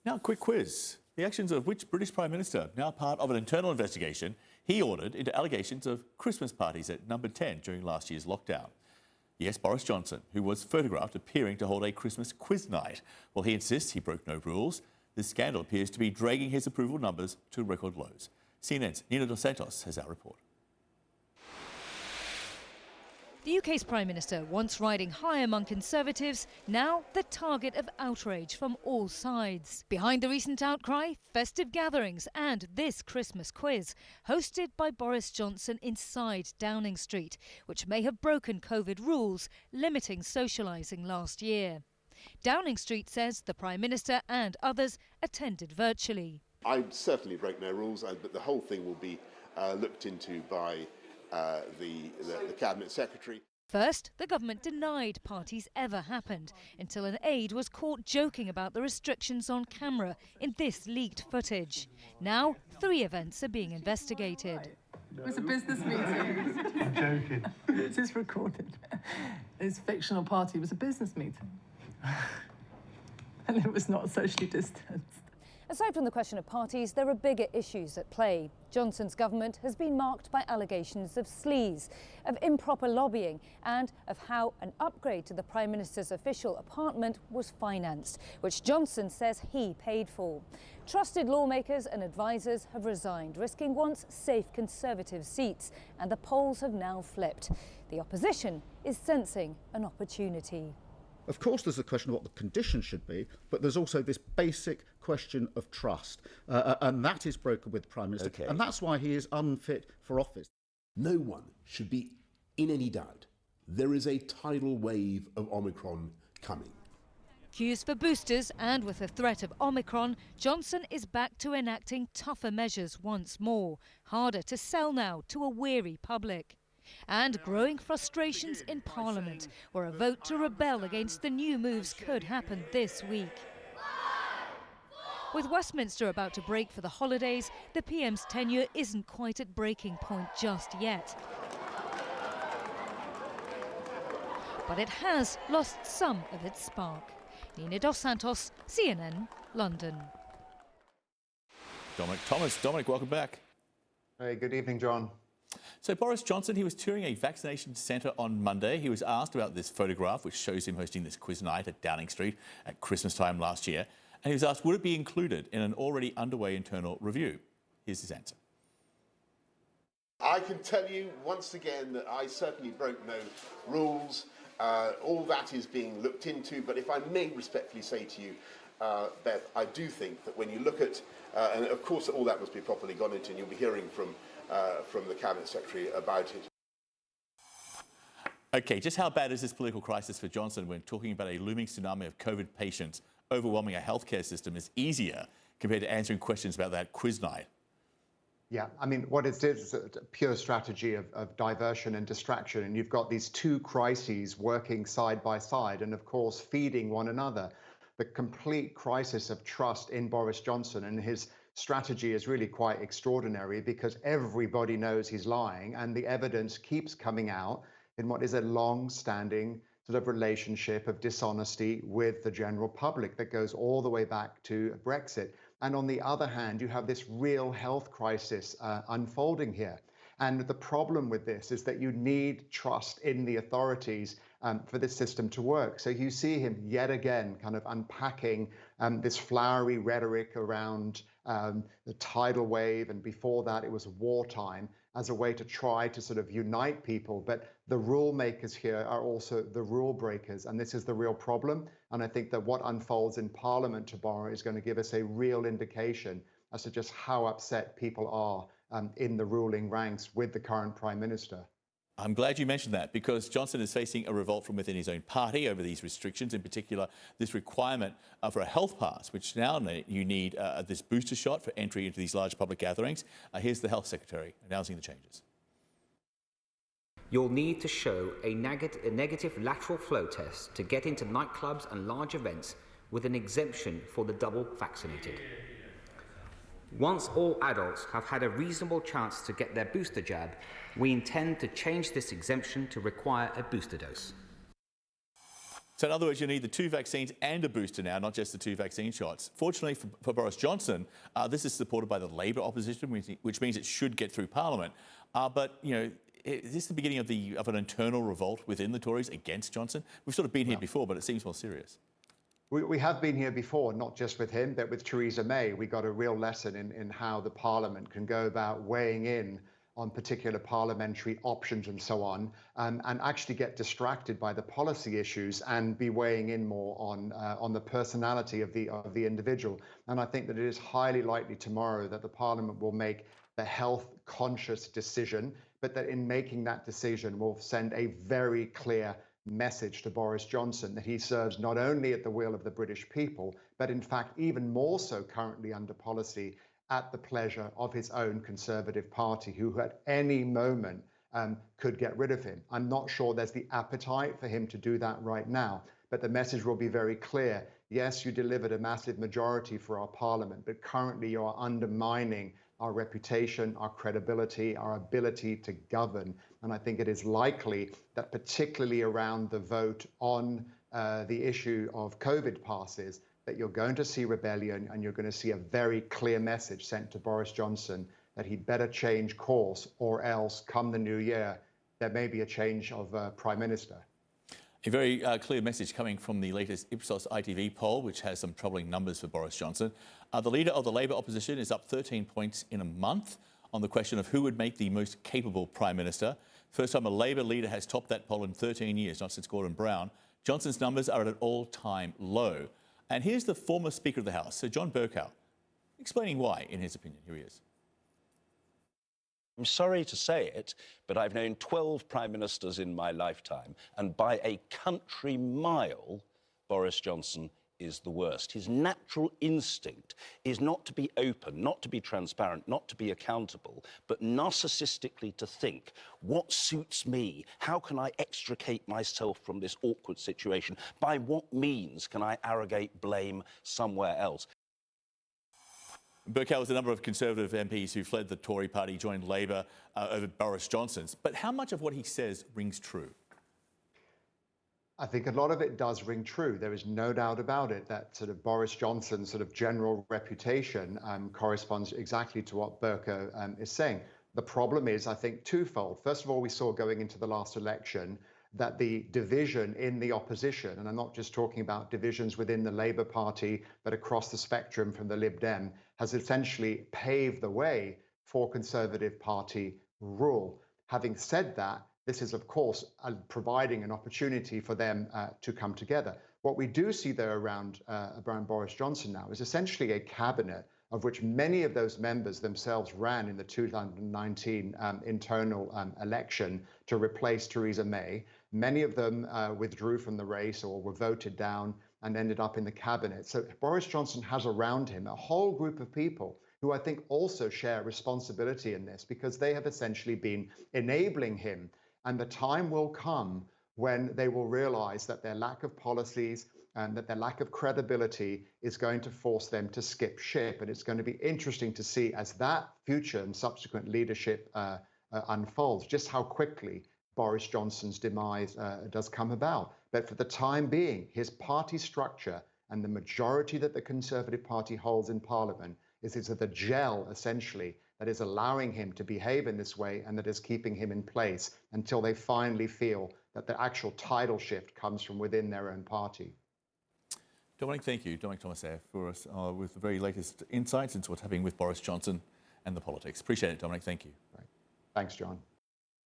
Now, a quick quiz. The actions of which British Prime Minister, now part of an internal investigation he ordered into allegations of Christmas parties at Number 10 during last year's lockdown? Yes, Boris Johnson, who was photographed appearing to hold a Christmas quiz night. Well, he insists he broke no rules. This scandal appears to be dragging his approval numbers to record lows. CNN's Nina Dos Santos has our report. The UK's Prime Minister, once riding high among Conservatives, now the target of outrage from all sides. Behind the recent outcry, festive gatherings and this Christmas quiz, hosted by Boris Johnson inside Downing Street, which may have broken COVID rules limiting socialising last year. Downing Street says the Prime Minister and others attended virtually. I certainly broke no rules, but the whole thing will be looked into by the Cabinet Secretary. First, the government denied parties ever happened until an aide was caught joking about the restrictions on camera in this leaked footage. Now, 3 events are being investigated. It was a business meeting. I'm joking. This is recorded. This fictional party was a business meeting. And it was not socially distanced. Aside from the question of parties, there are bigger issues at play. Johnson's government has been marked by allegations of sleaze, of improper lobbying, and of how an upgrade to the Prime Minister's official apartment was financed, which Johnson says he paid for. Trusted lawmakers and advisers have resigned, risking once safe Conservative seats, and the polls have now flipped. The opposition is sensing an opportunity. Of course, there's the question of what the conditions should be, but there's also this basic question of trust, and that is broken with the Prime Minister, Okay. and that's why he is unfit for office. No one should be in any doubt. There is a tidal wave of Omicron coming. Queues for boosters, and with the threat of Omicron, Johnson is back to enacting tougher measures once more, harder to sell now to a weary public. And growing frustrations in Parliament, where a vote to rebel against the new moves could happen this week. With Westminster about to break for the holidays, the PM's tenure isn't quite at breaking point just yet. But it has lost some of its spark. Nina Dos Santos, CNN, London. Dominic Thomas. Dominic, welcome back. Hey, good evening, John. So Boris Johnson, he was touring a vaccination centre on Monday. He was asked about this photograph, which shows him hosting this quiz night at Downing Street at Christmas time last year. And he was asked, would it be included in an already underway internal review? Here's his answer. I can tell you once again that I certainly broke no rules. All that is being looked into. But if I may respectfully say to you, Beth, I do think that when you look at, and of course all that must be properly gone into, and you'll be hearing from the Cabinet Secretary about it. OK, just how bad is this political crisis for Johnson when talking about a looming tsunami of COVID patients overwhelming our healthcare system is easier compared to answering questions about that quiz night? Yeah, I mean, what it is a pure strategy of diversion and distraction. And you've got these two crises working side by side and, of course, feeding one another. The complete crisis of trust in Boris Johnson and his strategy is really quite extraordinary because everybody knows he's lying and the evidence keeps coming out in what is a long-standing sort of relationship of dishonesty with the general public that goes all the way back to Brexit. And on the other hand, you have this real health crisis unfolding here. And the problem with this is that you need trust in the authorities for this system to work. So you see him yet again kind of unpacking this flowery rhetoric around the tidal wave, and before that it was wartime, as a way to try to sort of unite people. But the rule makers here are also the rule breakers, and this is the real problem. And I think that what unfolds in Parliament tomorrow is going to give us a real indication as to just how upset people are in the ruling ranks with the current Prime Minister. I'm glad you mentioned that, because Johnson is facing a revolt from within his own party over these restrictions, in particular this requirement for a health pass, which now you need this booster shot for entry into these large public gatherings. Here's the Health Secretary announcing the changes. You'll need to show a negative lateral flow test to get into nightclubs and large events with an exemption for the double vaccinated. Once all adults have had a reasonable chance to get their booster jab, we intend to change this exemption to require a booster dose. So in other words, you need the 2 vaccines and a booster now, not just the 2 vaccine shots. Fortunately for Boris Johnson, this is supported by the Labor opposition, which means it should get through Parliament. But, you know, is this the beginning of an internal revolt within the Tories against Johnson? We've sort of been here before, but it seems more serious. We have been here before, not just with him, but with Theresa May. We got a real lesson in how the Parliament can go about weighing in on particular parliamentary options and so on, and actually get distracted by the policy issues and be weighing in more on the personality of the individual. And I think that it is highly likely tomorrow that the Parliament will make the health-conscious decision, but that in making that decision will send a very clear message to Boris Johnson that he serves not only at the will of the British people, but in fact even more so currently under policy at the pleasure of his own Conservative Party, who at any moment could get rid of him. I'm not sure there's the appetite for him to do that right now, but the message will be very clear. Yes, you delivered a massive majority for our Parliament, but currently you are undermining our reputation, our credibility, our ability to govern. And I think it is likely that particularly around the vote on the issue of COVID passes, that you're going to see rebellion and you're going to see a very clear message sent to Boris Johnson that he'd better change course, or else come the new year, there may be a change of Prime Minister. A very clear message coming from the latest Ipsos ITV poll, which has some troubling numbers for Boris Johnson. The leader of the Labor opposition is up 13 points in a month on the question of who would make the most capable Prime Minister. First time a Labor leader has topped that poll in 13 years, not since Gordon Brown. Johnson's numbers are at an all-time low. And here's the former Speaker of the House, Sir John Bercow, explaining why, in his opinion. Here he is. I'm sorry to say it, but I've known 12 prime ministers in my lifetime, and by a country mile, Boris Johnson is the worst. His natural instinct is not to be open, not to be transparent, not to be accountable, but narcissistically to think, what suits me? How can I extricate myself from this awkward situation? By what means can I arrogate blame somewhere else? Bercow was a number of Conservative MPs who fled the Tory party, joined Labor over Boris Johnson's. But how much of what he says rings true? I think a lot of it does ring true. There is no doubt about it that sort of Boris Johnson's sort of general reputation corresponds exactly to what Bercow is saying. The problem is, I think, twofold. First of all, we saw going into the last election that the division in the opposition, and I'm not just talking about divisions within the Labour Party, but across the spectrum from the Lib Dem, has essentially paved the way for Conservative Party rule. Having said that, this is, of course, providing an opportunity for them to come together. What we do see, though, around Boris Johnson now is essentially a cabinet of which many of those members themselves ran in the 2019 internal election to replace Theresa May. Many of them withdrew from the race or were voted down and ended up in the cabinet. So Boris Johnson has around him a whole group of people who I think also share responsibility in this, because they have essentially been enabling him. And the time will come when they will realize that their lack of policies and that their lack of credibility is going to force them to skip ship. And it's going to be interesting to see, as that future and subsequent leadership unfolds, just how quickly Boris Johnson's demise does come about. But for the time being, his party structure and the majority that the Conservative Party holds in Parliament is the gel, essentially, that is allowing him to behave in this way and that is keeping him in place until they finally feel that the actual tidal shift comes from within their own party. Dominic, thank you. Dominic Thomaser for us with the very latest insights into what's happening with Boris Johnson and the politics. Appreciate it, Dominic. Thank you. Right. Thanks, John.